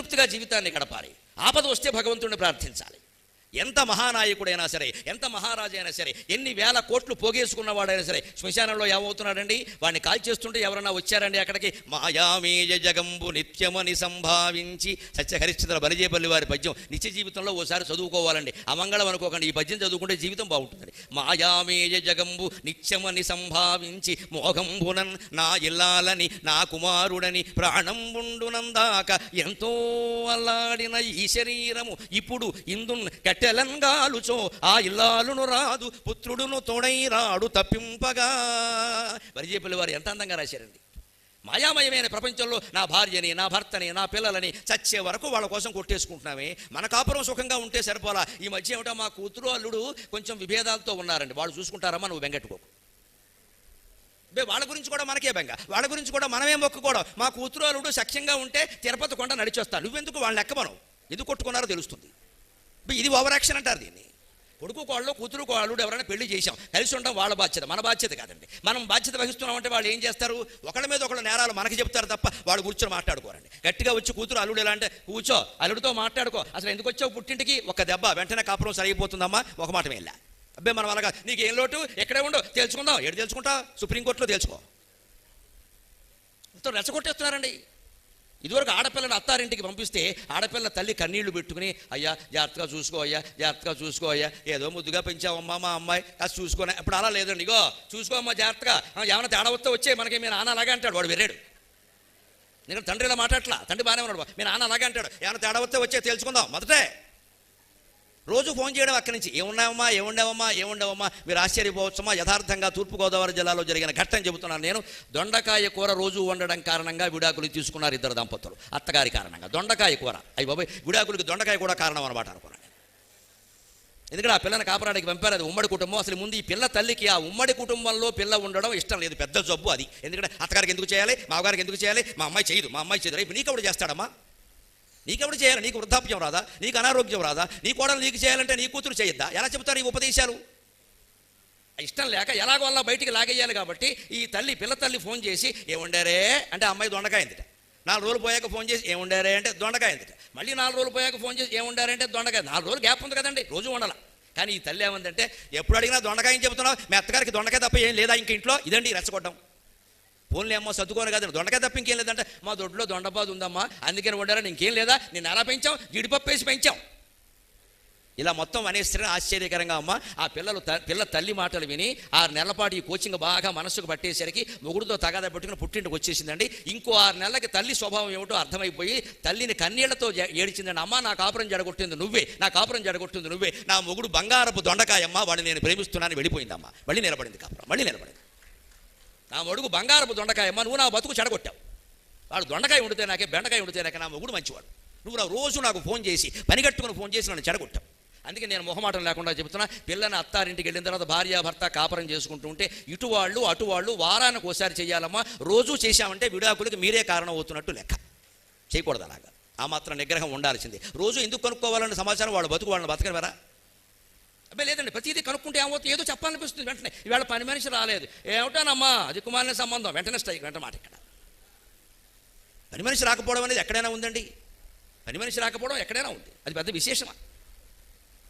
సంతృప్తిగా జీవితాన్ని గడపాలి. ఆపద వస్తే భగవంతుడిని ప్రార్థించాలి. ఎంత మహానాయకుడైనా సరే, ఎంత మహారాజు అయినా సరే, ఎన్ని వేల కోట్లు పోగేసుకున్నవాడైనా సరే శ్మశానంలో ఏమవుతున్నాడండి? వాడిని కాల్చేస్తుంటే ఎవరన్నా వచ్చారండి అక్కడికి? మాయామేయ జగంబు నిత్యమని సంభావించి. సత్యహరిశ్చంద్ర బలిజేపల్లి వారి పద్యం నిత్య జీవితంలో ఓసారి చదువుకోవాలండి. అమంగళం అనుకోకండి, ఈ పద్యం చదువుకుంటే జీవితం బాగుంటుందండి. మాయామేయ జగంబు నిత్యమని సంభావించి మోహంబునన్ నా ఇల్లాలని నా కుమారుడని ప్రాణంబుండునందాక ఎంతో అల్లాడిన ఈ శరీరము ఇప్పుడు ఇందున్ తెలంగాలుచో ఆ ఇల్లాలును రాదు పుత్రుడును తోడై రాడు తప్పింపగా. బలిజేపల్లి వారు ఎంత అందంగా రాశారండి. మాయామయమైన ప్రపంచంలో నా భార్యని, నా భర్తని, నా పిల్లలని చచ్చే వరకు వాళ్ళ కోసం కొట్టేసుకుంటున్నామే. మన కాపురం సుఖంగా ఉంటే సరిపోలా. ఈ మధ్య ఏమిటో మా కూతురు అల్లుడు కొంచెం విభేదాలతో ఉన్నారండి. వాళ్ళు చూసుకుంటారమ్మా, నువ్వు బెంగెట్టుకోకు. వాళ్ళ గురించి కూడా మనకే బెంగ, వాళ్ళ గురించి కూడా మనమే మొక్కుకోవడం. మా కూతురు అల్లుడు సఖ్యంగా ఉంటే తిరుపతి కొండ నడిచొస్తాను, నువ్వెందుకు వాళ్ళని ఎక్కమనం? ఎందుకు కొట్టుకున్నారో తెలుస్తుంది. ఇది ఓవర్ యాక్షన్ అంటారు దీన్ని. కొడుకు కోళ్ళు, కూతురు కోళ్ళు ఎవరైనా పెళ్లి చేశాం, కలిసి ఉండడం వాళ్ళ బాధ్యత, మన బాధ్యత కాదండి. మనం బాధ్యత వహిస్తున్నామంటే వాళ్ళు ఏం చేస్తారు? ఒకళ్ళ మీద ఒకళ్ళ నేరాలు మనకి చెప్తారు తప్ప వాళ్ళు కూర్చొని మాట్లాడుకోరండి. గట్టిగా వచ్చి కూతురు అల్లుడు ఎలా అంటే, కూర్చో అల్లుడితో మాట్లాడుకో, అసలు ఎందుకు వచ్చావు పుట్టింటికి, ఒక దెబ్బ వెంటనే కాపురం సరిగిపోతుందమ్మా, ఒక మాట వెళ్ళా. అబ్బే మనం అలాగా, నీకు ఏం లోటు, ఎక్కడే ఉండవు, తెలుసుకుందాం. ఎడు తెలుసుకుంటా? సుప్రీంకోర్టులో తెలుసుకో. మొత్తం రెచ్చగొట్టేస్తున్నారండి. ఇదివరకు ఆడపిల్లని అత్తారింటికి పంపిస్తే ఆడపిల్ల తల్లి కన్నీళ్లు పెట్టుకుని, అయ్యా జాగ్రత్తగా చూసుకో, అయ్యా జాగ్రత్తగా చూసుకో, అయ్యా ఏదో ముద్దుగా పెంచావమ్మా మా అమ్మాయి, కాస్త చూసుకొని. ఇప్పుడు అలా లేదండి. ఇగో చూసుకోమ్మా జాగ్రత్తగా, ఏమైనా తేడా వస్తే వచ్చే మనకి మీ నాన్న అలాగే అంటాడు. వాడు వెర్రాడు. నేను తండ్రి ఇలా మాట్లాడట్లా, తండ్రి బాగానే ఉన్నాడు, మీ నాన్న అలాగే అంటాడు. ఏమైనా తేడా వస్తే వచ్చే తెలుసుకుందాం. మొదటే రోజు ఫోన్ చేయడం అక్కడి నుంచి, ఏమున్నావమ్మా ఏముండవమ్మా ఏముండవమ్మా. మీరు ఆశ్చర్యపోవచ్చమ్మా, యథార్థంగా తూర్పుగోదావరి జిల్లాలో జరిగిన ఘట్టం చెబుతున్నాను నేను. దొండకాయ కూర రోజు వండడం కారణంగా విడాకులు తీసుకున్నారు ఇద్దరు దంపతులు. అత్తగారి కారణంగా దొండకాయ కూర. అయ్యి బాబాయ్, విడాకులకి దొండకాయ కూడా కారణం అనమాట అనుకున్నాను. ఎందుకంటే ఆ పిల్లని కాపరానికి పంపారు. అది ఉమ్మడి కుటుంబం. అసలు ముందు ఈ పిల్ల తల్లికి ఆ ఉమ్మడి కుటుంబంలో పిల్ల ఉండడం ఇష్టం లేదు. పెద్ద జబ్బు అది. ఎందుకంటే అత్తగారికి ఎందుకు చేయాలి, మామగారికి ఎందుకు చేయాలి, మా అమ్మాయి చేయదు, మా అమ్మాయి చేయదు. రేపు నీకెవడు చేస్తాడమ్మా? నీకెవడు చేయాలి? నీకు వృద్ధాప్యం రాదా, నీకు అనారోగ్యం రాదా, నీ కోడలు నీకు చేయాలంటే నీ కూతురు చేయొద్దా? ఎలా చెబుతారు ఈ ఉపదేశాలు? ఇష్టం లేక ఎలాగో అలా బయటికి లాగేయాలి. కాబట్టి ఈ తల్లి, పిల్ల తల్లి ఫోన్ చేసి ఏముండారే అంటే అమ్మాయి దొండకాయ ఎందుట. 4 రోజులు పోయాక ఫోన్ చేసి ఏముండారే అంటే దొండకాయ ఎందుట. మళ్ళీ 4 రోజులు పోయాక ఫోన్ చేసి ఏముండారంటే దొండకాయ. 4 రోజులు గ్యాప్ ఉంది కదండి, రోజు ఉండాల. కానీ ఈ తల్లి ఏమందంటే, ఎప్పుడు అడిగినా దొండకాయ చెబుతున్నావు, మీ అత్తగారికి దొండకాయ తప్ప ఏం లేదా ఇంక ఇంట్లో? ఇదండి రెచ్చగొట్టడం. ఫోన్లు ఏమో సర్దుకోను కదండి, దొండకాయ తప్ప ఇంకేం లేదంటే, మా దొడ్లో దొండపాదు ఉందమ్మా అందుకని వండారని. ఇంకేం లేదా, నేను ఎలా పెంచాం, జీడిపప్పు వేసి పెంచాం. ఇలా మొత్తం అనేసరికి ఆశ్చర్యకరంగా అమ్మ ఆ పిల్ల తల్లి మాటలు విని 6 నెలల పాటు ఈ కోచింగ్ బాగా మనసుకు పట్టేసరికి మొగుడుతో తగాదా పెట్టుకుని పుట్టింటికి వచ్చేసిందండి. ఇంకో 6 నెలలకి తల్లి స్వభావం ఏమిటో అర్థమైపోయి తల్లిని కన్నీళ్లతో ఏడిచిందండి. అమ్మ నా కాపురం జడగొట్టింది నువ్వే, నా కాపురం జడగొట్టింది నువ్వే, నా మొగుడు బంగారపు దొండకాయమ్మ, వాడిని నేను ప్రేమిస్తున్నాను. వెళ్ళిపోయిందమ్మా. మళ్ళీ నిలబడింది కాపురం, మళ్ళీ నిలబడింది. నా మొగుడు బంగారపు దొండకాయమ్మ, నువ్వు నా బతుకు చెడగొట్టావు. వాడు దొండకాయ ఉండితే నాకే, బెండకాయ ఉండితే నాకే, నా మొగుడు మంచివాడు. నువ్వు రోజు నాకు ఫోన్ చేసి, పనిగట్టుకుని ఫోన్ చేసి నన్ను చెడగొట్టావు. అందుకే నేను మొహమాటం లేకుండా చెబుతున్నా, పిల్లని అత్తారింటికి వెళ్ళిన తర్వాత భార్య భర్త కాపురం చేసుకుంటూ ఉంటే ఇటు వాళ్ళు అటు వాళ్ళు వారానికి ఒకసారి చేయాలమ్మా. రోజు చేశామంటే విడాకులకి మీరే కారణం అవుతున్నట్టు లెక్క. చేయకూడదు అలాగా. ఆ మాత్రం నిగ్రహం ఉండాల్సింది. రోజు ఎందుకు కనుక్కోవాలన్న సమాచారం వాళ్ళ బతుకు వాళ్ళని బతకనివరా? అబ్బాయి లేదండి, ప్రతిదీ కనుక్కుంటే ఏమవుతుంది, ఏదో చెప్పాలనిపిస్తుంది వెంటనే. ఇవాళ పని మనిషి రాలేదు, ఏమిటానమ్మా అది కుమారుని సంబంధం, వెంటనే స్ట్రైక్, వెంట మాట. ఇక్కడ పని మనిషి రాకపోవడం అనేది ఎక్కడైనా ఉందండి? పని మనిషి రాకపోవడం ఎక్కడైనా ఉంది, అది పెద్ద విశేషమా?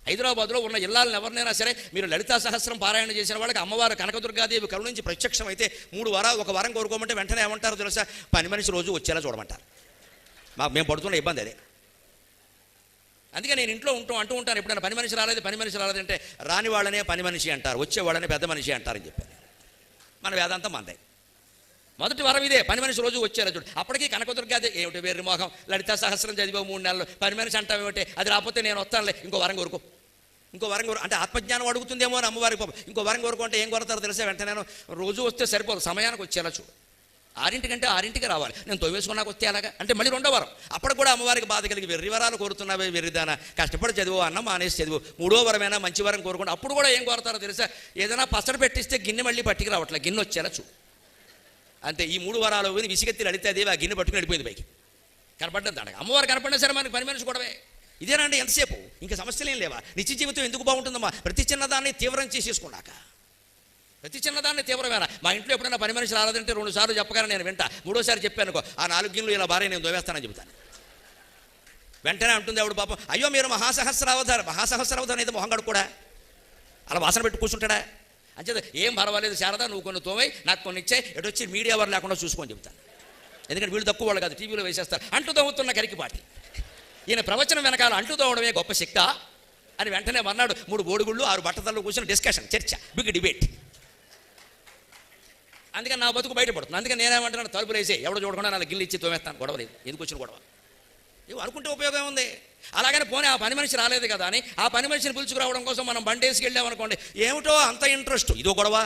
హైదరాబాద్లో ఉన్న ఇల్లాలను ఎవరినైనా సరే మీరు లలితా సహస్రం పారాయణ చేసిన వాళ్ళకి అమ్మవారు కనకదుర్గాదేవి కరుణించి ప్రత్యక్షం అయితే 3 వారాలు 1 వారం కోరుకోమంటే వెంటనే ఏమంటారో తెలుసా? పని మనిషి రోజు వచ్చేలా చూడమంటారు. మేము పడుతున్న ఇబ్బంది అదే. అందుకే నేను ఇంట్లో అంటూ ఉంటాను, ఎప్పుడైనా పని మనిషి రాలేదంటే రాని వాళ్ళనే పని మనిషి అంటారు, వచ్చే వాళ్ళనే పెద్ద మనిషి అంటారని చెప్పాను. మన వేదాంతం మందే. మొదటి వరం ఇదే, పని మనిషి రోజు వచ్చేలా చూడు. అప్పటికీ కనకదుర్గాదే ఏమిటి వేర్రి మోహం, లలితా సహస్రం చదివో 3 నెలలు, పని మనిషి అంటావు ఏమిటి, అది రాకపోతే నేను వస్తానులే, ఇంకో వరం కోరుకో అంటే ఆత్మజ్ఞానం అడుగుతుందేమో అని అమ్మవారికి పాపం. ఇంకో వరం కోరుకుంటే ఏం కోరుతారో తెలిసే, వెంటనే నేను రోజు వస్తే సరిపోదు, సమయానికి వచ్చేలా చూడు. 6ంటికంటే 6ంటికి రావాలి, నేను తొవ్వేసుకున్నాక వస్తే అలాగా అంటే మళ్ళీ 2వ వరం. అప్పుడు కూడా అమ్మవారికి బాధ కలిగి వెర్రి వరాలు కోరుతున్నావే వెర్రిదానా, కష్టపడి చదువు, అన్నం మానేసి చదువు, 3వ వరమైనా మంచి వరం కోరుకుంటే అప్పుడు కూడా ఏం కోరుతారో తెలుసా? ఏదైనా పచ్చడి పెట్టిస్తే గిన్నె మళ్ళీ పట్టుకు రావట్లే, గిన్నె వచ్చేలా చూడు. అంతే. ఈ 3 వరాలు పోయి విసిగెత్తి లలితాదేవి ఆ గిన్నె పట్టుకుని వెళ్ళిపోయింది పైకి. కనపడ్డది దానికి. అమ్మవారు కనపడినా సరే మనకి పని మనిషి కూడావే. ఇదేనండి ఎంతసేపు, ఇంకా సమస్యలు ఏం లేవా? నిత్య జీవితం ఎందుకు బాగుంటుందమ్మా? ప్రతి చిన్నదాన్ని తీవ్రం చేసేసుకున్నాక, ప్రతి చిన్నదాన్ని తీవ్రమేనా? మా ఇంట్లో ఎప్పుడైనా పని మనిషి రాలేదంటే 2 సార్లు చెప్పగానే నేను వింటా, 3వ సారి చెప్పానుకో, ఆ 4 గిన్నెలు ఇలా భార్య నేను దోవేస్తానని చెబుతాను. వెంటనే అంటుంది ఆవిడ పాపం, అయ్యో మీరు మహాసహస్రావధారం అయితే మొహంగడు కూడా అలా వాసన పెట్టి కూర్చుంటాడా? అంచేత ఏం పర్వాలేదు శారద, నువ్వు కొన్ని తోమై నాకు కొన్ని ఇచ్చాయి, ఎటు వచ్చి మీడియా వారు లేకుండా చూసుకొని చెబుతాను. ఎందుకంటే వీళ్ళు తక్కువ వాళ్ళు కాదు, టీవీలో వేసేస్తారు. అంటు తోముతున్న గరికిపాటి, ఈయన ప్రవచనం వెనకాల అంటు తోమడమే గొప్ప శక్త అని వెంటనే అన్నాడు. 3 బోడిగుళ్ళు 6 బట్టతల్లో కూర్చొని డిస్కషన్, చర్చ, బిగ్ డిబేట్. అందుకని నా బతుకు బయటపడుతుంది. అందుకని నేనేమంటున్నాను, తలుపులు వేసే ఎవడో చూడకుండా నా గిల్లు ఇచ్చి తోమేస్తాను, గొడవ లేదు. ఎందుకు వచ్చిన గొడవ? ఇవి అనుకుంటే ఉపయోగం ఉంది. అలాగని పోనీ ఆ పని మనిషి రాలేదు కదా అని ఆ పని మనిషిని పిలుచుకురావడం కోసం మనం బండేసుకు వెళ్ళామనుకోండి, ఏమిటో అంత ఇంట్రెస్ట్, ఇదో గొడవ.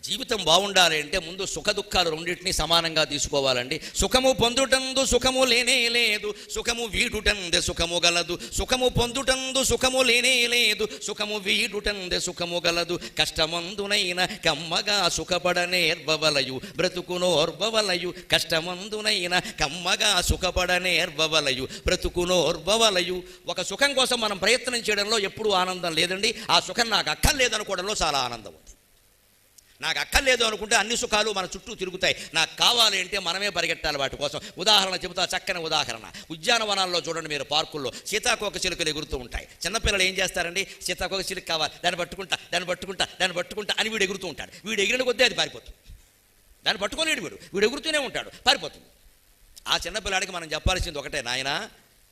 జీవితం బాగుండాలి అంటే ముందు సుఖ దుఃఖాలు రెండింటినీ సమానంగా తీసుకోవాలండి. సుఖము పొందుటందు సుఖము లేనే లేదు, సుఖము వీడుటందే సుఖము గలదు. సుఖము పొందుటందు సుఖము లేనే లేదు, సుఖము వీడుటందే సుఖము గలదు. కష్టమందునైన కమ్మగా సుఖపడనేర్వవలయు, బ్రతుకునోర్వవలయు. కష్టమందునైన కమ్మగా సుఖపడనేర్వవలయు, బ్రతుకునోర్వవలయు. ఒక సుఖం కోసం మనం ప్రయత్నం చేయడంలో ఎప్పుడూ ఆనందం లేదండి. ఆ సుఖం నాకు అక్కర్లేదనుకోవడంలో చాలా ఆనందం ఉంది. నాకు అక్కర్లేదు అనుకుంటే అన్ని సుఖాలు మన చుట్టూ తిరుగుతాయి. నాకు కావాలి అంటే మనమే పరిగెట్టాలి వాటి కోసం. ఉదాహరణ చెబుతా, చక్కని ఉదాహరణ. ఉద్యానవనాల్లో చూడండి మీరు, పార్కుల్లో సీతాకోక చిలుకలు ఎగురుతూ ఉంటాయి. చిన్నపిల్లలు ఏం చేస్తారండి, సీతాకోక చిలుక కావాలి, దాన్ని పట్టుకుంటా అని వీడు ఎగురుతూ ఉంటాడు. వీడు ఎగిరిన కొద్దీ అది పారిపోతుంది. దాన్ని పట్టుకోలేడు వీడు ఎగురుతూనే ఉంటాడు, పారిపోతుంది. ఆ చిన్నపిల్లాడికి మనం చెప్పాల్సింది ఒకటే, నాయనా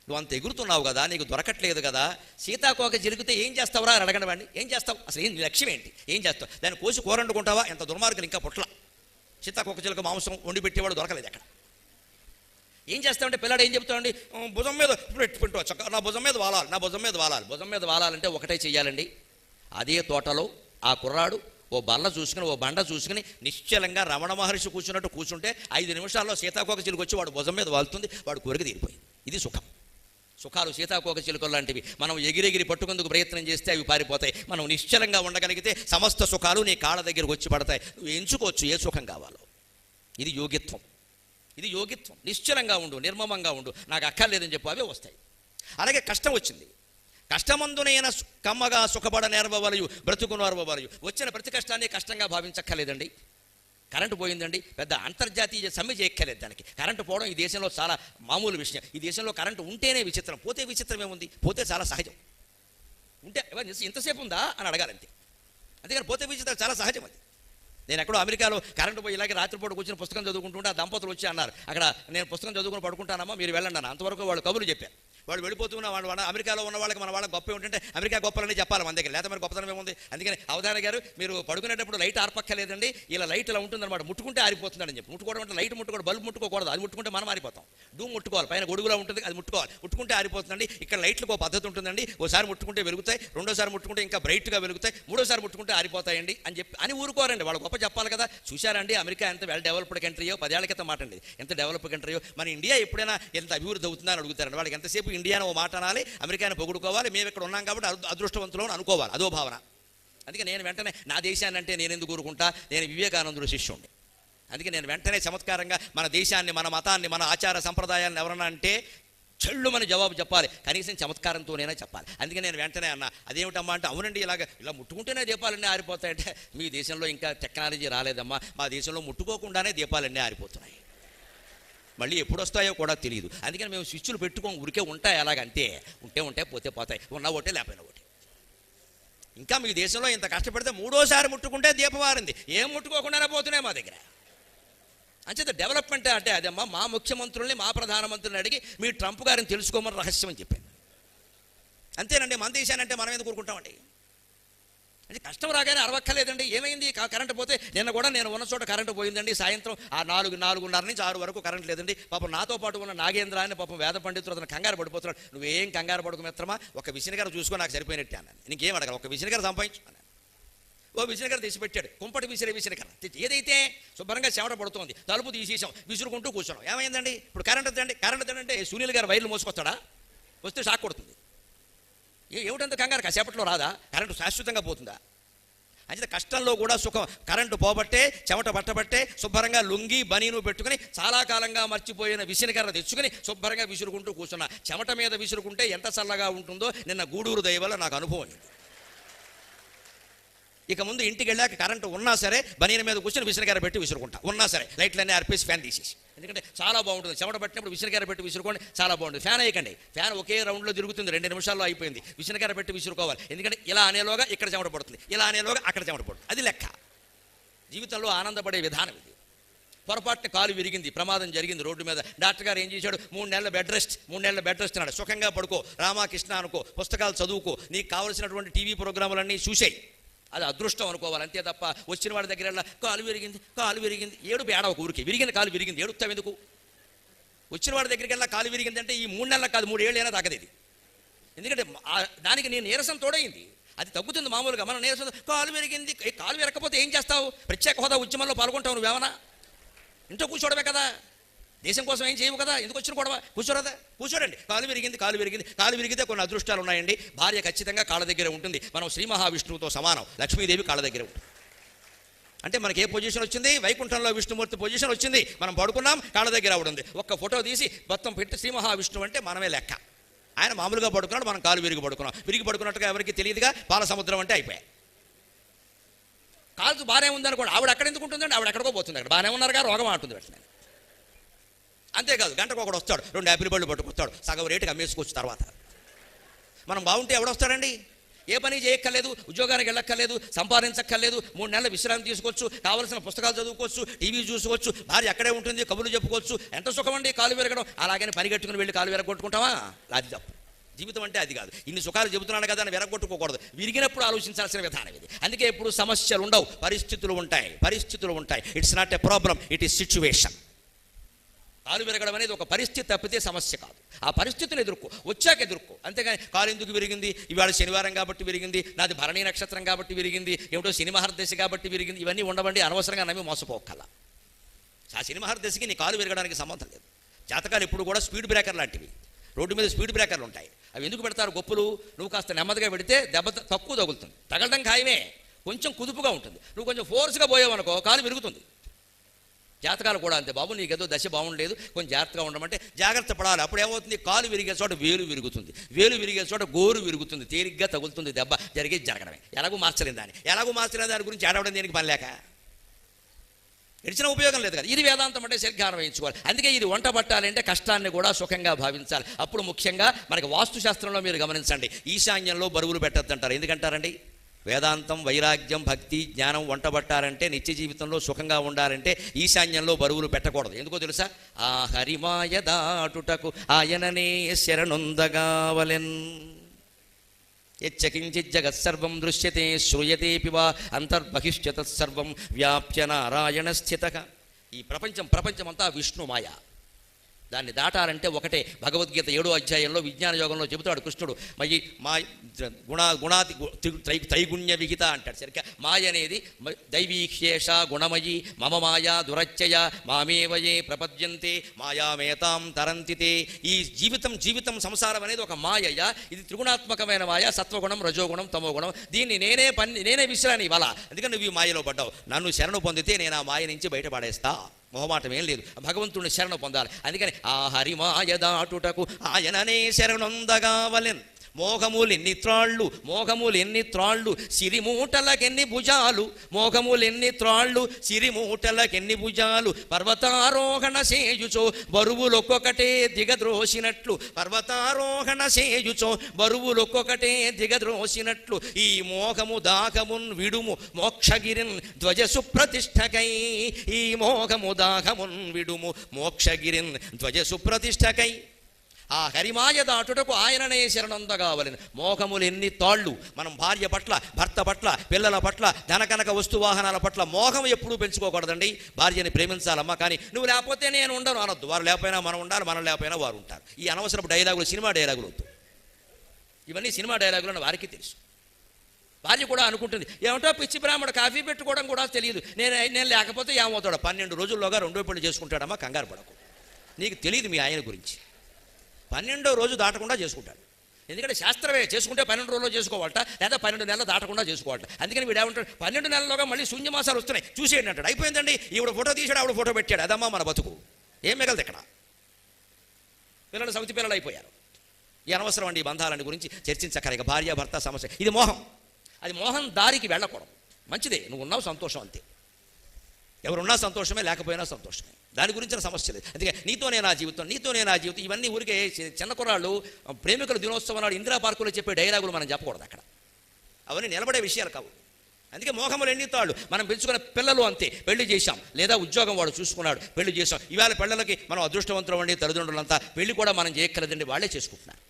నువ్వు అంత ఎగురుతున్నావు కదా, నీకు దొరకట్లేదు కదా, సీతాకోక చిలుకితే ఏం చేస్తావురా అని అడగండి వాడిని. ఏం చేస్తావు అసలు, ఏం లక్ష్యం ఏంటి, ఏం చేస్తావు? దాన్ని కోసి కూరండుకుంటావా? ఎంత దుర్మార్గులు ఇంకా పుట్ల. సీతాకోక చిలుక మాంసం వండి పెట్టేవాడు దొరకలేదు అక్కడ. ఏం చేస్తామంటే పిల్లాడు ఏం చెప్తామండి, భుజం మీద పెట్టుకుంటా చక్క, నా భుజం మీద వాలాలి. భుజం మీద వాలాలంటే ఒకటే చెయ్యాలండి. అదే తోటలో ఆ కుర్రాడు ఓ బల్ల చూసుకుని, ఓ బండ చూసుకుని నిశ్చలంగా రమణ మహర్షి కూర్చున్నట్టు కూర్చుంటే 5 నిమిషాల్లో సీతాకోక చిలుక వచ్చి వాడు భుజం మీద వాలుతుంది, వాడు కోరిక తీరిపోయింది. ఇది సుఖం. సుఖాలు సీతాకోక చిలుకలు లాంటివి. మనం ఎగిరెగిరి పట్టుకుందుకు ప్రయత్నం చేస్తే అవి పారిపోతాయి. మనం నిశ్చలంగా ఉండగలిగితే సమస్త సుఖాలు నీ కాళ్ళ దగ్గరకు వచ్చి పడతాయి. నువ్వు ఎంచుకోవచ్చు ఏ సుఖం కావాలో. ఇది యోగిత్వం. నిశ్చలంగా ఉండు, నిర్మమంగా ఉండు, నాకు అక్కర్లేదని చెప్పు, అవే వస్తాయి. అలాగే కష్టం వచ్చింది, కష్టమందునైన కమ్మగా సుఖపడ నేర్వవలయు, బ్రతుకునోర్వవలయు. వచ్చిన ప్రతి కష్టాన్ని కష్టంగా భావించక్కర్లేదండి. కరెంటు పోయిందండి, పెద్ద అంతర్జాతీయ సమ్మె చేయక్కర్లేదు దానికి. కరెంటు పోవడం ఈ దేశంలో చాలా మామూలు విషయం. ఈ దేశంలో కరెంటు ఉంటేనే విచిత్రం, పోతే విచిత్రం ఏముంది? పోతే చాలా సహజం. ఉంటే ఇంతసేపు ఉందా అని అడగాలంతే. అందుకని పోతే విచిత్రం చాలా సహజం అది. నేను ఎక్కడో అమెరికాలో కరెంటు పోయి ఇలాగే రాత్రిపూట కూర్చొని పుస్తకం చదువుకుంటుంటే ఆ దంపతులు వచ్చి అన్నారు, అక్కడ నేను పుస్తకం చదువుకుని పడుకుంటానమ్మా, మీరు వెళ్ళండి అన్న. అంతవరకు వాళ్ళు కబుర్లు చెప్పారు. వాడు వెళ్ళిపోతున్న వాళ్ళు అమెరికాలో ఉన్న వాళ్ళకి మన వాళ్ళకి గొప్ప ఏంటంటే అమెరికా గొప్పలని చెప్పాలి మన దగ్గర, లేదా మరి గొప్పతనం ఏముంది? అందుకని అవధాన గారు మీరు పడుకునేటప్పుడు లైట్ ఆర్పక్కలేదండి, ఇలా లైట్ ఇలా ఉంటుందన్నమాట, ముట్టుకుంటే ఆరిపోతుందని చెప్పి. ముట్టుకోవడం అంటే లైట్ ముట్టుకోవడం, బల్బు ముట్టుకోకూడదు, అది ముట్టుకుంటే మనం ఆరిపోతాం. డూమ్ ముట్టుకోవాలి, పైన గొడుగులా ఉంటుంది, అది ముట్టుకుంటే ఆరిపోతుందండి. ఇక్కడ లైట్లకు ఒక పద్ధతి ఉంటుందండి, ఓసారి ముట్టుకుంటే వెలుగుతాయి, రెండోసారి ముట్టుకుంటే ఇంకా బ్రైట్గా వెలుగుతాయి, మూడోసారి ముట్టుకుంటే ఆరిపోతాయండి అని చెప్పి అని ఊరుకోరండి. వాళ్ళు గొప్ప చెప్పాలి కదా. చూశారండి అమెరికా ఎంత వెల్ డెవలప్డ్ కంట్రీయో, 10 ఏళ్ల క్రితం మాట అండి, ఎంత డెవలప్డ్ కంట్రీయో. మన ఇండియా ఎప్పుడైనా ఎంత అభివృద్ధి అవుతుందని అడుగుతారండి. వాళ్ళకి ఎంతసేపు ఇండియాను ఓ మాట అనాలి, అమెరికాని పొగుడుకోవాలి, మేము ఇక్కడ ఉన్నాం కాబట్టి అదృష్టవంతులు అనుకోవాలి, అదో భావన. అందుకే నేను వెంటనే నా దేశాన్ని అంటే నేను ఎందుకు ఊరుకుంటా, నేను వివేకానందుడు శిష్యుణ్ణి. అందుకే నేను వెంటనే చమత్కారంగా మన దేశాన్ని, మన మతాన్ని, మన ఆచార సంప్రదాయాన్ని ఎవరన్నా అంటే చెల్లుమని జవాబు చెప్పాలి, కనీసం చమత్కారంతోనైనా చెప్పాలి. అందుకే నేను వెంటనే అన్నా, అదేమిటమ్మా అంటే, అవునండి ఇలా ముట్టుకుంటేనే దీపాలన్నీ ఆరిపోతాయంటే, మీ దేశంలో ఇంకా టెక్నాలజీ రాలేదమ్మా, మా దేశంలో ముట్టుకోకుండానే దీపాలన్నీ ఆరిపోతున్నాయి, మళ్ళీ ఎప్పుడు వస్తాయో కూడా తెలియదు. అందుకని మేము స్విచ్లు పెట్టుకోం, ఉరికే ఉంటాయి అలాగంతే, ఉంటే పోతే పోతాయి, ఉన్న ఒకటే లేకపోయినా ఒకటి. ఇంకా మీ దేశంలో ఇంత కష్టపడితే 3ఓసారి ముట్టుకుంటే దీపం ఆరింది, ఏం ముట్టుకోకుండానే పోతున్నాయి మా దగ్గర. అంచేత డెవలప్మెంట్ అంటే అదేమ్మా, మా ముఖ్యమంత్రుల్ని మా ప్రధానమంత్రుల్ని అడిగి మీ ట్రంప్ గారిని తెలుసుకోమని రహస్యం అని చెప్పాను. అంతేనండి. మన దేశాన్ని అంటే మనం ఎందుకు కూరుకుంటామండి? అంటే కష్టం రాగానే అరవక్కర్లేదండి. ఏమైంది కరెంటు పోతే, నిన్న కూడా నేను ఉన్న చోట కరెంటు పోయిందండి, సాయంత్రం 4:30 నుంచి 6 వరకు కరెంట్ లేదండి. పాపం నాతో పాటు ఉన్న నాగేంద్ర అని పాపం వేద పండితులు అతను కంగారు పడిపోతున్నాడు. నువ్వేం కంగారు పడుకు మిత్రమా, ఒక విసినగారు చూసుకో, నాకు సరిపోయినట్టే అన్నాను. నీకేం అడగాలి, ఒక విసినగారు సంపాదించు అన్నాను. ఓ విసినగారు తెచ్చిపెట్టాడు, కుంపటి విసినకర ఏదైతే శుభ్రంగా చెమట పడుతోంది, తలుపు తీసేసాం, విసురుకుంటూ కూర్చున్నాం. ఏమైందండి? ఇప్పుడు కరెంట్ అంటే సునీల్ గారు వైర్లు మోసుకొస్తాడా? వస్తే షాక్ కొడుతుంది. ఏమిటంత కంగారు? కాసేపట్లో రాదా? కరెంటు శాశ్వతంగా పోతుందా? అంటే కష్టంలో కూడా సుఖం. కరెంటు పోబట్టే, చెమట పట్టబట్టే శుభ్రంగా లుంగి బనీను పెట్టుకుని చాలా కాలంగా మర్చిపోయిన విసినకర్ర తెచ్చుకుని శుభ్రంగా విసురుకుంటూ కూర్చున్నా. చెమట మీద విసురుకుంటే ఎంత చల్లగా ఉంటుందో నిన్న గూడూరు దయ వల్ల నాకు అనుభవం అయింది. ఇక ముందు ఇంటికి వెళ్ళాక కరెంటు ఉన్నా సరే బనీన మీద కూర్చొని విసిరికార పెట్టి విసురుకుంటా, ఉన్నా సరే లైట్లన్నీ ఆర్పేసి ఫ్యాన్ తీసేసి. ఎందుకంటే చాలా బాగుంటుంది, చెమట పట్టినప్పుడు విసిరికార పెట్టి విసురుకోండి, చాలా బాగుంటుంది. ఫ్యాన్ వేయకండి, ఫ్యాన్ ఒకే రౌండ్లో తిరుగుతుంది, 2 నిమిషాల్లో అయిపోయింది. విసిరికార పెట్టి విసురుకోవాలి, ఎందుకంటే ఇలా అనేలోగా ఇక్కడ చెమట పడుతుంది, ఇలా అనేలోగా అక్కడ చెమట పడుతుంది. అది లెక్క. జీవితంలో ఆనందపడే విధానం ఇది. పొరపాటున కాలు విరిగింది, ప్రమాదం జరిగింది రోడ్డు మీద. డాక్టర్ గారు ఏం చేశాడు, 3 నెలల బెడ్ రెస్ట్ అన్నాడు. సుఖంగా పడుకో, రామకృష్ణ అనుకో, పుస్తకాలు చదువుకో, నీకు కావలసినటువంటి టీవీ ప్రోగ్రాములన్నీ చూసేయి. అది అదృష్టం అనుకోవాలి, అంతే తప్ప వచ్చిన వాడి దగ్గర కాలు విరిగింది ఏడుపు ఏడవ ఊరికి, విరిగిన కాలు విరిగింది ఏడుపుతావు ఎందుకు? వచ్చిన వాడి దగ్గరికి వెళ్ళా కాలు విరిగింది అంటే ఈ 3 నెలలకు కాదు 3 ఏళ్ళైనా తగ్గదు ఇది. ఎందుకంటే దానికి నేను నీరసం తోడైంది, అది తగ్గుతుంది మామూలుగా. మనం నీరసం కాలు విరిగింది, కాలు విరకపోతే ఏం చేస్తావు? ప్రత్యేక హోదా ఉద్యమంలో పాల్గొంటావు నువ్వేమన్నా? ఇంట్లో కూర్చోవడమే కదా, దేశం కోసం ఏం చేయవు కదా, ఎందుకు వచ్చిన గొడవ? కూర్చోరదా? కూర్చోరండి. కాలు విరిగితే కొన్ని అదృష్టాలు ఉన్నాయండి. భార్య ఖచ్చితంగా కాళ్ళ దగ్గర ఉంటుంది. మనం శ్రీ మహావిష్ణువుతో సమానం, లక్ష్మీదేవి కాళ్ళ దగ్గర ఉంటుంది. అంటే మనకి ఏ పొజిషన్ వచ్చింది? వైకుంఠంలో విష్ణుమూర్తి పొజిషన్ వచ్చింది. మనం పడుకున్నాం, కాళ్ళ దగ్గర ఉంటుంది. ఒక్క ఫోటో తీసి మొత్తం పెట్టి శ్రీ మహావిష్ణువు అంటే మనమే లెక్క. ఆయన మామూలుగా పడుకున్నాడు, మనం కాలు విరిగి పడుకున్నట్టుగా ఎవరికి తెలియదుగా. పాల సముద్రం అంటే అయిపోయాయి. కాలు బాగానే ఉందనుకోండి, ఆవిడ అక్కడ ఎందుకు ఉంటుందండి? ఆవిడ ఎక్కడికో పోతుంది, అక్కడ బాగానే ఉన్నారుగా, రోగం అంటుంది వెంటనే. అంతేకాదు, గంటకు ఒకడు వస్తాడు, 2 యాపిల్ పళ్ళు పట్టుకొస్తాడు, సగం రేటుకి అమ్మేసుకోవచ్చు. తర్వాత మనం బాగుంటే ఎవడొస్తాడండి? ఏ పని చేయక్కర్లేదు, ఉద్యోగానికి వెళ్ళక్కర్లేదు, సంపాదించక్కర్లేదు, 3 నెలల విశ్రాంతి తీసుకోవచ్చు, కావలసిన పుస్తకాలు చదువుకోవచ్చు, టీవీ చూసుకోవచ్చు, భార్య అక్కడే ఉంటుంది, కబుర్లు చెప్పుకోవచ్చు. ఎంత సుఖం అండి కాలు విరగడం. అలాగని పరిగెట్టుకుని వెళ్ళి కాలు విరగొట్టుకుంటావా? అది తప్పు. జీవితం అంటే అది కాదు. ఇన్ని సుఖాలు చెబుతున్నాను కదా అని విరగొట్టుకోకూడదు. విరిగినప్పుడు ఆలోచించాల్సిన విధానం ఇది. అందుకే ఎప్పుడు సమస్యలు ఉండవు, పరిస్థితులు ఉంటాయి. It's not a problem, it is situation. కాలు విరగడం అనేది ఒక పరిస్థితి తప్పితే సమస్య కాదు. ఆ పరిస్థితిని వచ్చాక ఎదుర్కో. అంతేగాని కాలు ఎందుకు విరిగింది? ఇవాళ శనివారం కాబట్టి విరిగింది, నాది భరణీ నక్షత్రం కాబట్టి విరిగింది, ఏమిటో సినిమహర్దశ కాబట్టి విరిగింది, ఇవన్నీ ఉండవండి. అనవసరంగా నమ్మి మోసపోకల్లా. ఆ సినిమహర్దశకి నీ కాలు విరగడానికి సంబంధం లేదు. జాతకాలు ఎప్పుడు కూడా స్పీడ్ బ్రేకర్ లాంటివి. రోడ్డు మీద స్పీడ్ బ్రేకర్లు ఉంటాయి. అవి ఎందుకు పెడతారు? గొప్పులు. నువ్వు కాస్త నెమ్మదిగా పెడితే దెబ్బ తక్కువ తగులుతుంది, తగలడం ఖాయమే, కొంచెం కుదుపుగా ఉంటుంది. నువ్వు కొంచెం ఫోర్స్గా పోయావనుకో కాలు విరుగుతుంది. జాతకాలు కూడా అంతే. బాబు నీకేదో దశ బాగుండలేదు, కొంచెం జాగ్రత్తగా ఉండమంటే జాగ్రత్త పడాలి. అప్పుడు ఏమవుతుంది? కాలు విరిగే చోట వేలు విరుగుతుంది, వేలు విరిగే చోట గోరు విరుగుతుంది, తేలిగ్గా తగులుతుంది దెబ్బ. జరిగేది జరగడమే. ఎలాగూ మార్చలేని దాని గురించి ఆడవడం దేనికి పని లేక ఇచ్చిన ఉపయోగం లేదు కదా. ఇది వేదాంతం అంటే సరిగ్గా అన్వయించుకోవాలి. అందుకే ఇది వంట పట్టాలంటే కష్టాన్ని కూడా సుఖంగా భావించాలి. అప్పుడు ముఖ్యంగా మనకి వాస్తుశాస్త్రంలో మీరు గమనించండి, ఈశాన్యంలో బరువులు పెట్టద్దంటారు. ఎందుకంటారండి? వేదాంతం, వైరాగ్యం, భక్తి, జ్ఞానం వంట పట్టాలంటే, నిత్య జీవితంలో సుఖంగా ఉండాలంటే ఈశాన్యంలో బరువులు పెట్టకూడదు. ఎందుకో తెలుసా? ఆ హరిమాయ దాటుటకు ఆయననే శరణొందగావలెన్. యచ్చకించిత్ జగత్సర్వం దృశ్యతే శ్రూయతేపి వా అంతర్బహిష్య తత్సర్వం వ్యాప్య నారాయణ స్థితః. ఈ ప్రపంచమంతా విష్ణుమాయ. దాన్ని దాటాలంటే ఒకటే. భగవద్గీత 7వ అధ్యాయంలో విజ్ఞాన యోగంలో చెబుతాడు కృష్ణుడు, మయి మా గుణాతి త్రైగుణ్య విహిత అంటాడు. సరిగ్గా మాయ అనేది దైవీక్షేష గుణమయి మమ మాయా దురచ్చయ మామేవయే ప్రపద్యంతే మాయామేతాం తరంతితే. ఈ జీవితం సంసారం అనేది ఒక మాయయ. ఇది త్రిగుణాత్మకమైన మాయ, సత్వగుణం, రజోగుణం, తమోగుణం. దీన్ని నేనే విశ్రాని ఇవ్వాల. అందుకని నువ్వు ఈ మాయలో పడ్డావు. నన్ను శరణు పొందితే నేను ఆ మాయ నుంచి బయటపడేస్తా. మొహమాటం ఏం లేదు, భగవంతుడిని శరణు పొందాలి. అందుకని ఆ హరిమాయ దాటుటకు ఆయననే శరణొందగావలెన్. మోహములెన్ని త్రాళ్ళు సిరిమూటలకెన్ని భుజాలు. మోహములెన్ని త్రాళ్ళు సిరిమూటలకెన్ని భుజాలు. పర్వతారోహణ సేయుచో బరువులొక్కొక్కటే దిగద్రోసినట్లు. ఈ మోహము దాహమున్ విడుము మోక్షగిరిన్ ధ్వజ సుప్రతిష్టకై. ఆ హరిమాయ దాటుటకు ఆయననే శరణొందగావలెను. మోహములెన్ని తాళ్ళు. మనం భార్య పట్ల, భర్త పట్ల, పిల్లల పట్ల, ధనకనక వస్తువాహనాల పట్ల మోహం ఎప్పుడూ పెంచుకోకూడదండి. భార్యని ప్రేమించాలమ్మా, కానీ నువ్వు లేకపోతే నేను ఉండను అనొద్దు. వారు లేకపోయినా మనం ఉండాలి, మనం లేకపోయినా వారు ఉంటారు. ఈ అనవసరపు డైలాగులు, సినిమా డైలాగులు వద్దు. ఇవన్నీ సినిమా డైలాగులు అని వారికి తెలుసు. భార్య కూడా అనుకుంటుంది, ఏమంటో పిచ్చి బ్రాహ్మడు కాఫీ పెట్టుకోవడం కూడా తెలియదు, నేను లేకపోతే ఏమవుతాడు? 12 రోజుల్లోగా 2వ పెళ్లి చేసుకుంటాడమ్మా, కంగారు పడకు. నీకు తెలియదు మీ ఆయన గురించి. 12వ రోజు దాటకుండా చేసుకుంటాడు. ఎందుకంటే శాస్త్రమే, చేసుకుంటే 12 రోజుల్లో చేసుకోవాలట, లేదా 12 నెలలు దాటకుండా చేసుకోవాలట. అందుకని వీడు ఏమంటాడు, 12 నెలల్లోగా మళ్ళీ శూన్యమాసాలు వస్తున్నాయి, చూసేయండి అంటాడు. అయిపోయిందండి, ఈవిడ ఫోటో తీసాడు, ఆవిడ ఫోటో పెట్టాడు, అదమ్మా మన బతుకు. ఏం మిగలదు ఇక్కడ. పిల్లలు సౌతి పిల్లలు అయిపోయారు. ఈ అనవసరం అండి ఈ బంధాలని గురించి చర్చించక్కర్లేక. భార్య భర్త సమస్య, ఇది మోహం. అది మోహం దారికి వెళ్ళకూడదు. మంచిదే, నువ్వు ఉన్నావు సంతోషం అంతే. ఎవరున్నా సంతోషమే, లేకపోయినా సంతోషమే, దాని గురించిన సమస్య లేదు. అందుకే నీతోనే నా జీవితం, నీతోనే నా జీవితం, ఇవన్నీ ఊరికే చిన్న కుర్రాళ్ళు ప్రేమికుల దినోత్సవం నాడు ఇందిరా పార్కులో చెప్పే డైలాగులు మనం చెప్పకూడదు అక్కడ. అవన్నీ నిలబడే విషయాలు కావు. అందుకే మోహములు ఎన్నితాళ్ళు. మనం పెంచుకున్న పిల్లలు అంతే, పెళ్లి చేశాం లేదా ఉద్యోగం వాడు చూసుకున్నాడు, పెళ్లి చేశాం. ఇవాళ పిల్లలకి మనం అదృష్టవంతులు అండి, తల్లిదండ్రులంతా పెళ్లి కూడా మనం చేయక్కర్లేదండి, వాళ్ళే చేసుకుంటున్నారు.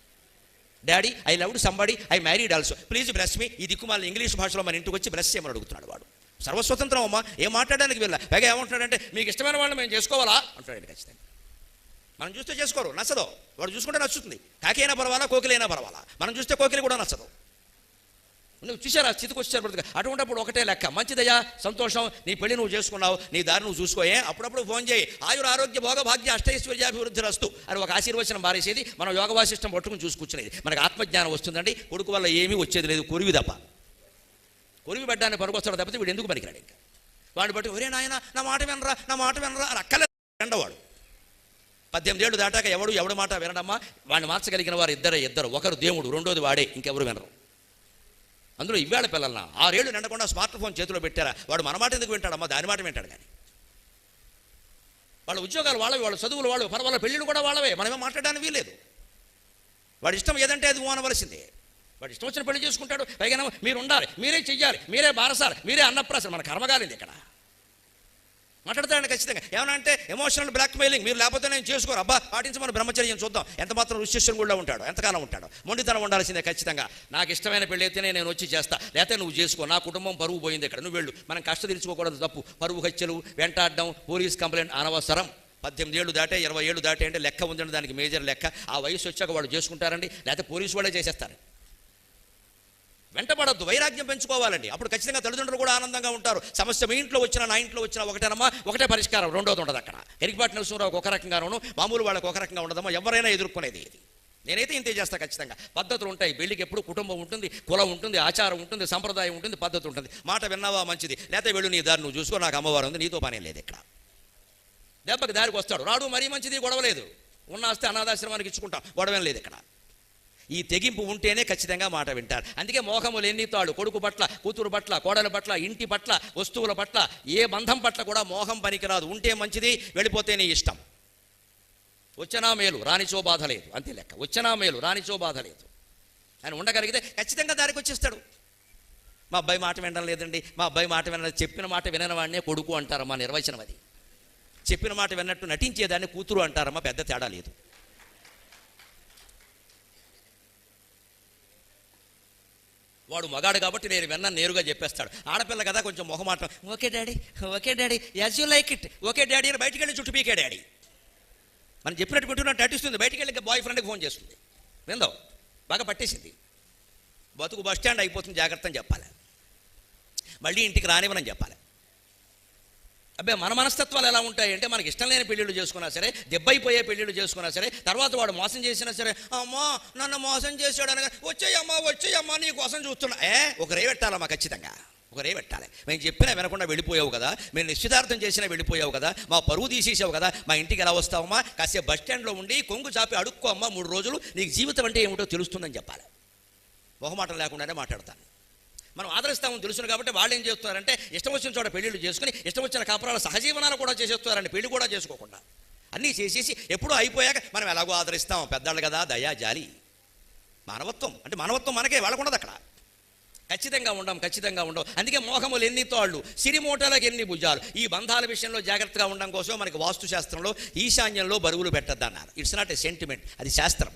Daddy I loved somebody, I married also, please bless me. ఈ దిక్కుమాల ఇంగ్లీష్ భాషలో మన ఇంటికి వచ్చి బ్లెస్ చేయమని అడుగుతున్నాడు వాడు. సర్వస్వతంత్రం అమ్మా, ఏం మాట్లాడడానికి వెళ్ళా. పైగా ఏమంటున్నాడంటే మీకు ఇష్టమైన వాళ్ళని మేము చేసుకోవాలా అంటాడు. ఖచ్చితంగా మనం చూస్తే చేసుకోరు, నచ్చదు. వాడు చూసుకుంటే నచ్చుతుంది. కాకైనా పర్వాలా, కోకిలైనా పర్వాలా. మనం చూస్తే కోకిలి కూడా నచ్చదు. నువ్వు చూసారా స్థితికి వచ్చారు బ్రతుకు. అటువంటిప్పుడు ఒకటే లెక్క, మంచిదయ్యా, సంతోషం, నీ పెళ్లి నువ్వు చేసుకున్నావు, నీ దారి నువ్వు చూసుకోయే. అప్పుడప్పుడు ఫోన్ చేయి, ఆయుర ఆరోగ్య భోగ భాగ్య అష్టైశ్వర్యాభివృద్ధి రస్తు అని ఒక ఆశీర్వచనం మారేసేది. మనం యోగ వాసిష్టం పట్టుకుని చూసుకూర్చునేది. మనకు ఆత్మజ్ఞానం వస్తుందండి. కొడుకు వల్ల ఏమీ వచ్చేది లేదు, కొరివి తప్ప. కొరివి పెట్టడానికి పనికొస్తాడు తప్పితే వీడు ఎందుకు పనికిరాడు. ఇంకా వాడిని బట్టి ఒరే నాయన నా మాట వినరా, నా మాట వినరా అని అక్కలేదు ఎండవాడు. 18 ఏళ్ళు దాటాక ఎవడు మాట వినడమ్మా. వాడిని మార్చగలిగిన వారు ఇద్దరు, ఒకరు దేవుడు, రెండోది వాడే, ఇంకెవరు వినరు. అందులో ఇవాళ పిల్లలన 6 ఏళ్ళు నిండకుండా స్మార్ట్ ఫోన్ చేతిలో పెట్టారా, వాడు మన మాట ఎందుకు వింటాడమ్మా, దాని మాట వింటాడు. కానీ వాళ్ళ ఉద్యోగాలు వాళ్ళవి, వాళ్ళ చదువులు వాళ్ళు, వాళ్ళ పెళ్ళిళ్ళు కూడా వాళ్ళవే, మనమే మాట్లాడడానికి వీలేదు. వాడి ఇష్టం ఏదంటే అది అనవలసిందే. వాడు ఇష్టం వచ్చిన పెళ్లి చేసుకుంటాడు. పైగా మీరు ఉండాలి, మీరే చెయ్యాలి, మీరే బారసాలి, మీరే అన్నప్రాసన. మన కర్మగాలింది ఇక్కడ. మాట్లాడతాడండి ఖచ్చితంగా. ఏమన్నా అంటే ఎమోషనల్ బ్లాక్మెయిలింగ్, మీరు లేకపోతే నేను చేసుకోరు. అబ్బా పాటించమని బ్రహ్మచర్యం చూద్దాం. ఎంత మాత్రం రుచిష్యం కూడా ఉంటాడు, ఎంతకాలం ఉంటాడు. మొండితనం ఉండాల్సిందే ఖచ్చితంగా. నాకు ఇష్టమైన పెళ్ళి అయితేనే నేను వచ్చి చేస్తా, లేకపోతే నువ్వు చేసుకో, నా కుటుంబం పరువు పోయింది ఇక్కడ, నువ్వు వెళ్ళు. మనం కష్ట తీర్చుకోకూడదు, తప్పు. పరువు హత్యలు, వెంటాడడం, పోలీస్ కంప్లైంట్ అనవసరం. 18 ఏళ్ళు దాటే 20 ఏళ్ళు దాటే అంటే లెక్క ఉందండి, దానికి మేజర్ లెక్క. ఆ వయసు వచ్చాక వాళ్ళు చేసుకుంటారండి, లేకపోతే పోలీసు వాళ్ళే చేసేస్తారు. వెంటపడద్దు, వైరాగ్యం పెంచుకోవాలండి. అప్పుడు ఖచ్చితంగా తల్లిదండ్రులు కూడా ఆనందంగా ఉంటారు. సమస్య మీ ఇంట్లో వచ్చినా నా ఇంట్లో వచ్చినా ఒకటేనమ్మా, ఒకటే పరిష్కారం, రెండోది ఉండదు అక్కడ. ఎరికపాటి నరసింహరావు ఒక రకంగానూ, మామూలు వాళ్ళకి ఒక రకంగా ఉండదమ్మా. ఎవరైనా ఎదుర్కొనేది ఇది. నేనైతే ఇంతే చేస్తా ఖచ్చితంగా. పద్ధతులు ఉంటాయి. పెళ్లికి ఎప్పుడు కుటుంబం ఉంటుంది, కులం ఉంటుంది, ఆచారం ఉంటుంది, సంప్రదాయం ఉంటుంది, పద్ధతి ఉంటుంది. మాట విన్నావా మంచిది, లేకపోతే వెళ్ళు నీ దారి నువ్వు చూసుకో, నాకు అమ్మవారు ఉంది, నీతో పనే లేదు ఇక్కడ. దెబ్బకి దారికి వస్తాడు, రాడు, మరీ మంచిది, గొడవలేదు. ఉన్న ఆస్తి అనాథాశ్రమానికి ఇచ్చుకుంటాం, గొడవేం లేదు ఇక్కడ. ఈ తెగింపు ఉంటేనే ఖచ్చితంగా మాట వింటారు. అందుకే మోహములు ఎన్నితాడు. కొడుకు పట్ల, కూతురు పట్ల, కోడల పట్ల, ఇంటి పట్ల, వస్తువుల పట్ల, ఏ బంధం పట్ల కూడా మోహం పనికిరాదు. ఉంటే మంచిది, వెళ్ళిపోతే నీ ఇష్టం. వచ్చినా మేలు, రానిచో బాధ లేదు, అంతే లెక్క. వచ్చినా మేలు, రానిచో బాధ లేదు అని ఉండగలిగితే ఖచ్చితంగా దారికి వచ్చేస్తాడు. మా అబ్బాయి మాట వినడం లేదండి, మా అబ్బాయి మాట వినలేదు. చెప్పిన మాట వినని వాడినే కొడుకు అంటారమ్మా, నిర్వచనం అది. చెప్పిన మాట విన్నట్టు నటించేదాన్ని కూతురు అంటారమ్మా, పెద్ద తేడా లేదు. వాడు మగాడు కాబట్టి నేను విన్నాను నేరుగా చెప్పేస్తాడు. ఆడపిల్ల కదా కొంచెం మొహమాటం, okay daddy, okay daddy, as you like it, okay daddy అని బయటికి వెళ్ళి చుట్టూ పీకే డాడీ. మనం చెప్పినట్టు వింటున్నట్టు నటిస్తుంది. బయటికి వెళ్ళి బాయ్ ఫ్రెండ్కి ఫోన్ చేస్తుంది. విందో బాగా పట్టేసింది. బతుకు బస్ స్టాండ్ అయిపోతుంది, జాగ్రత్త అని చెప్పాలి. మళ్ళీ ఇంటికి రానివ్వనని చెప్పాలి. అబ్బాయి మన మనస్తత్వాలు ఎలా ఉంటాయంటే, మనకి ఇష్టం లేని పెళ్ళిళ్ళు చేసుకున్నా సరే, దెబ్బైపోయే పెళ్ళిళ్ళు చేసుకున్నా సరే, తర్వాత వాడు మోసం చేసినా సరే, అమ్మా నన్ను మోసం చేశాడు అనగా వచ్చేయమ్మా నీ కోసం చూస్తున్నా. ఒక రే పెట్టాలమ్మా, ఖచ్చితంగా ఒక రే పెట్టాలి. మేము చెప్పినా వినకుండా వెళ్ళిపోయావు కదా, మేము నిశ్చితార్థం చేసినా వెళ్ళిపోయావు కదా, మా పరువు తీసేసావు కదా, మా ఇంటికి ఎలా వస్తావమ్మా, కాసేపు బస్ స్టాండ్లో ఉండి కొంగు చాపి అడుక్కో అమ్మా, 3 రోజులు నీకు జీవితం అంటే ఏమిటో తెలుస్తుందని చెప్పాలి. మొహమాటం లేకుండానే మాట్లాడతాను. మనం ఆదరిస్తామని తెలుసును కాబట్టి వాళ్ళు ఏం చేస్తున్నారంటే, ఇష్టం వచ్చిన చోట పెళ్ళిళ్ళు చేసుకుని ఇష్టం వచ్చిన కాపురాల సహజీవనాలు కూడా చేసేస్తున్నారండి, పెళ్లి కూడా చేసుకోకుండా. అన్నీ చేసేసి ఎప్పుడూ అయిపోయాక మనం ఎలాగో ఆదరిస్తాం, పెద్దాళ్ళు కదా, దయా జాలి, మానవత్వం అంటే మానవత్వం మనకే, వాళ్ళకుండదు అక్కడ. ఖచ్చితంగా ఉండం. అందుకే మోహములు ఎన్ని తోళ్ళు, సిరిమూటలకు ఎన్ని భుజాలు. ఈ బంధాల విషయంలో జాగ్రత్తగా ఉండడం కోసం మనకి వాస్తు శాస్త్రంలో ఈశాన్యంలో బరువులు పెట్టద్దన్నారు. ఇట్స్ నాట్ ఏ సెంటిమెంట్, అది శాస్త్రం.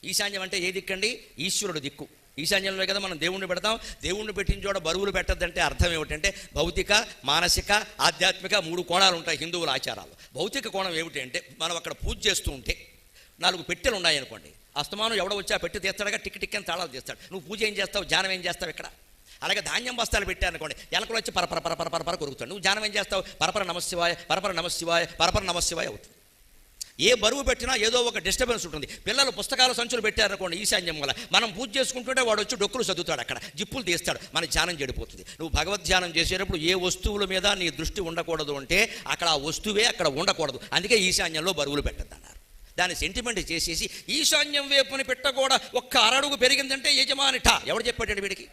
ఈశాన్యం అంటే ఏ దిక్కండి, ఈశ్వరుడు దిక్కు. ఈశాన్యంలో కదా మనం దేవుణ్ణి పెడతాం. దేవుణ్ణి పెట్టిన చోట బరువులు పెట్టద్దంటే అర్థం ఏమిటంటే, భౌతిక, మానసిక, ఆధ్యాత్మిక 3 కోణాలు ఉంటాయి హిందువుల ఆచారాలు. భౌతిక కోణం ఏమిటి అంటే, మనం అక్కడ పూజ చేస్తూ ఉంటే 4 పెట్టెలు ఉన్నాయనుకోండి, అస్తమానం ఎవడో వచ్చి ఆ పెట్టి తీస్తాడుగా, టిక్ అని తాళాలు తీస్తాడు. నువ్వు పూజ ఏం చేస్తావు, ధ్యానం ఏం చేస్తావు ఇక్కడ. అలాగే ధాన్యం బస్తాలు పెట్టారనుకోండి, ఎలకలు వచ్చి పరపర కొరుకుతాడు. నువ్వు ధ్యానం ఏం చేస్తావు, పరపర నమశివాయ అవుతుంది. ఏ బరువు పెట్టినా ఏదో ఒక డిస్టర్బెన్స్ ఉంటుంది. పిల్లలు పుస్తకాల సంచులు పెట్టారనుకోండి ఈశాన్యం వల్ల, మనం పూజ చేసుకుంటుంటే వాడు వచ్చి డొక్కులు చదువుతాడు, అక్కడ జిప్పులు తీస్తాడు, మన ధ్యానం చెడిపోతుంది. నువ్వు భగవద్ ధ్యానం చేసేటప్పుడు ఏ వస్తువుల మీద నీ దృష్టి ఉండకూడదు అంటే, అక్కడ ఆ వస్తువే అక్కడ ఉండకూడదు. అందుకే ఈశాన్యంలో బరువులు పెట్టద్దన్నారు. దాన్ని సెంటిమెంట్ చేసేసి ఈశాన్యం వైపుని పెట్టకూడ ఒక్క అరడుగు పెరిగిందంటే యజమానిట. ఎవడు చెప్పాడు వీడికి?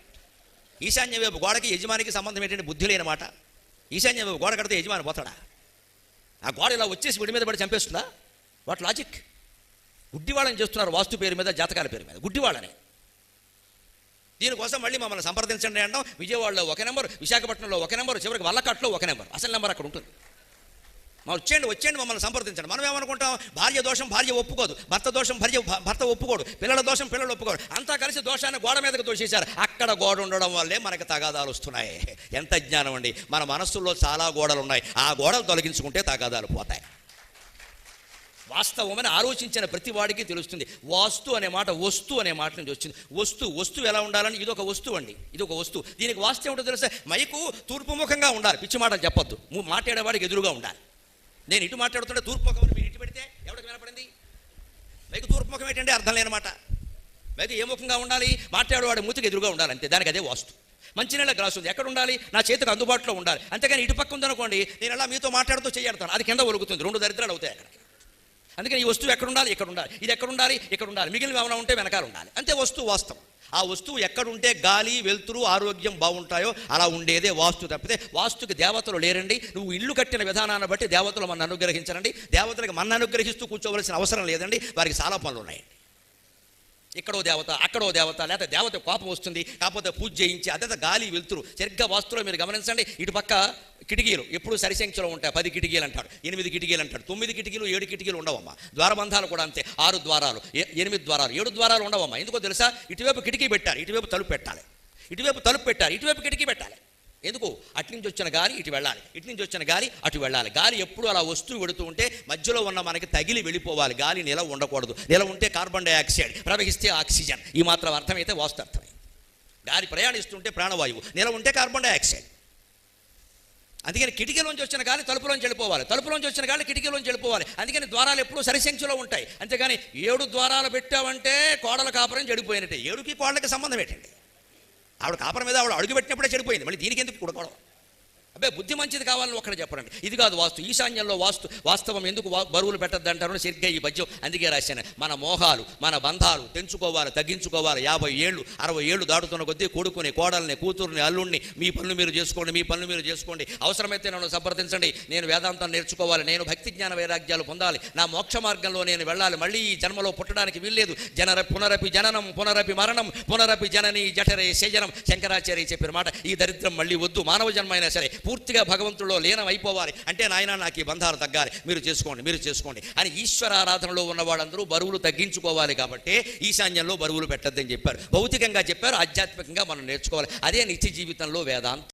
ఈశాన్య వైపు గోడకి యజమానికి సంబంధం ఏంటంటే బుద్ధి లేని మాట. ఈశాన్య వైపు గోడ కడితే యజమాని పోతాడా? ఆ గోడ ఇలా వచ్చేసి విడి మీద పడి చంపేస్తుందా? What logic? గుడ్డివాళ్ళని చేస్తున్నారు వాస్తు పేరు మీద, జాతకాల పేరు మీద గుడ్డివాళ్ళని. దీనికోసం మళ్ళీ మమ్మల్ని సంప్రదించండి అంటాం. విజయవాడలో ఒక నెంబర్, విశాఖపట్నంలో ఒక నెంబర్, చివరికి వల్లకాట్లో ఒక నెంబర్, అసలు నెంబర్ అక్కడ ఉంటుంది. వచ్చేయండి మమ్మల్ని సంప్రదించండి. మనం ఏమనుకుంటాం, భార్య దోషం భార్య ఒప్పుకోదు, భర్త దోషం భర్త ఒప్పుకోడు, పిల్లల దోషం పిల్లలు ఒప్పుకోడు, అంతా కలిసి దోషాన్ని గోడ మీదకి దోషేశారు. అక్కడ గోడ ఉండడం వల్లే మనకి తగాదాలు వస్తున్నాయి. ఎంత జ్ఞానం అండి! మన మనస్సుల్లో చాలా గోడలు ఉన్నాయి, ఆ గోడలు తొలగించుకుంటే తగాదాలు పోతాయి. వాస్తవమని ఆలోచించిన ప్రతి వాడికి తెలుస్తుంది. వాస్తు అనే మాట వస్తు అనే మాట నుంచి వచ్చింది. వస్తువు ఎలా ఉండాలని, ఇది ఒక వస్తువు అండి, ఇది ఒక వస్తువు. దీనికి వాస్తవం ఏమిటో తెలుసా? మైకు తూర్పుముఖంగా ఉండాలి, పిచ్చి మాటలు చెప్పొద్దు, మాట్లాడేవాడికి ఎదురుగా ఉండాలి. నేను ఇటు మాట్లాడుతుంటే తూర్పుముఖం మీరు ఇటు పెడితే ఎవరికి వినపడింది? మైకు తూర్పుముఖం ఏంటంటే అర్థం లేనమాట. మైకు ఏ ముఖంగా ఉండాలి? మాట్లాడేవాడి మూతికి ఎదురుగా ఉండాలి, అంతే. దానికి అదే వాస్తు. మంచినీళ్ళ గ్లాసు ఉంది, ఎక్కడ ఉండాలి? నా చేతికి అందుబాటులో ఉండాలి. అంతేగాని ఇటు పక్క ఉందనుకోండి, నేను ఎలా మీతో మాట్లాడుతూ చేయడతాను, అది కింద ఒలుగుతుంది, 2 దరిద్రాలు అవుతాయి అక్కడికి. అందుకని ఈ వస్తువు ఎక్కడ ఉండాలి? ఇక్కడ ఉండాలి. ఇది ఎక్కడ ఉండాలి? ఇక్కడ ఉండాలి. మిగిలిన ఏమైనా ఉంటే వెనకాల ఉండాలి, అంతే. వస్తువు వాస్తవం. ఆ వస్తువు ఎక్కడుంటే గాలి, వెలుతురు, ఆరోగ్యం బాగుంటాయో అలా ఉండేదే వాస్తు. తప్పితే వాస్తుకి దేవతలు లేరండి. నువ్వు ఇల్లు కట్టిన విధానాన్ని బట్టి దేవతలు మన అనుగ్రహించరండి. దేవతలకు మన అనుగ్రహిస్తూ కూర్చోవలసిన అవసరం లేదండి. వారికి చాలా పనులు ఉన్నాయండి. ఇక్కడో దేవత, అక్కడో దేవత, లేకపోతే దేవత కోపం వస్తుంది, కాకపోతే పూజ చేయించి, అదే గాలి వెలుతురు సరిగ్గా వాస్తులో మీరు గమనించండి. ఇటు పక్క కిటికీలు ఎప్పుడు సరిసంఖ్యలో ఉంటాయి. 10 కిటికీలు అంటాడు, 8 కిటికీలు అంటాడు, 9 కిటికీలు, 7 కిటికీలు ఉండవమ్మా. ద్వారబంధాలు కూడా అంతే, 6 ద్వారాలు, 8 ద్వారాలు, 7 ద్వారాలు ఉండవమ్మా. ఎందుకో తెలుసా? ఇటువైపు కిటికీ పెట్టారు, ఇటువైపు తలుపు పెట్టాలి. ఇటువైపు తలుపు పెట్టారు, ఇటువైపు కిటికీ పెట్టాలి. ఎందుకు? అటు నుంచి వచ్చిన గాలి ఇటు వెళ్ళాలి, ఇటు నుంచి వచ్చిన గాలి అటు వెళ్ళాలి. గాలి ఎప్పుడు అలా వస్తువు వెడుతూ ఉంటే మధ్యలో ఉన్న మనకి తగిలి వెళ్ళిపోవాలి. గాలి నిల ఉండకూడదు. నిల ఉంటే కార్బన్ డైఆక్సైడ్, ప్రవహిస్తే ఆక్సిజన్. ఈ మాత్రం అర్థమైతే వాస్తు అర్థమైంది. గాలి ప్రయాణిస్తుంటే ప్రాణవాయువు, నిల ఉంటే కార్బన్ డైఆక్సైడ్. అందుకని కిటికీలోంచి వచ్చిన గాలి తలుపులోంచి వెళ్ళిపోవాలి, తలుపులోంచి వచ్చిన గాలి కిటికీలోంచి వెళ్ళిపోవాలి. అందుకని ద్వారాలు ఎప్పుడూ సరిసంఖ్యలో ఉంటాయి. అంతేగాని 7 ద్వారాలు పెట్టామంటే కోడల కాపురం చెడిపోయినట్టే. 7కి కోడలకి సంబంధం ఏంటండి? ఆవిడ కాపురం మీద ఆవిడ అడుగు పెట్టినప్పుడే చెడిపోయింది, మళ్ళీ దీనికి ఎందుకు కూడకూడదు? అబ్బాయి బుద్ధి మంచిది కావాలని ఒక్కడ చెప్పండి. ఇది కాదు వాస్తు. ఈశాన్యంలో వాస్తవం ఎందుకు బరువులు పెట్టద్దు అంటారు సరిగ్గా ఈ పద్యం అందుకే రాశాను. మన మోహాలు, మన బంధాలు తెంచుకోవాలి, తగ్గించుకోవాలి. 50 ఏళ్ళు 60 ఏళ్ళు దాటుతున్న కొద్దీ కొడుకుని, కోడల్ని, కూతుర్ని, అల్లుడిని, మీ పనులు మీరు చేసుకోండి. అవసరమైతే నన్ను సంప్రదించండి. నేను వేదాంతం నేర్చుకోవాలి, నేను భక్తి జ్ఞాన వైరాగ్యాలు పొందాలి, నా మోక్ష మార్గంలో నేను వెళ్ళాలి, మళ్ళీ ఈ జన్మలో పుట్టడానికి వీల్లేదు. పునరపి జననం, పునరపి మరణం, పునరపి జనని జఠరే శయనం. శంకరాచార్య చెప్పిన మాట. ఈ దరిద్రం మళ్ళీ వద్దు. మానవ జన్మ అయినా సరే పూర్తిగా భగవంతుడిలో లీనం అయిపోవాలి. అంటే నాయన నాకు ఈ బంధాలు తగ్గాలి, మీరు చేసుకోండి అని ఈశ్వరారాధనలో ఉన్న వాళ్ళందరూ బరువులు తగ్గించుకోవాలి. కాబట్టి ఈశాన్యంలో బరువులు పెట్టద్దని చెప్పారు. భౌతికంగా చెప్పారు, ఆధ్యాత్మికంగా మనం నేర్చుకోవాలి. అదే నిత్య జీవితంలో వేదాంతం.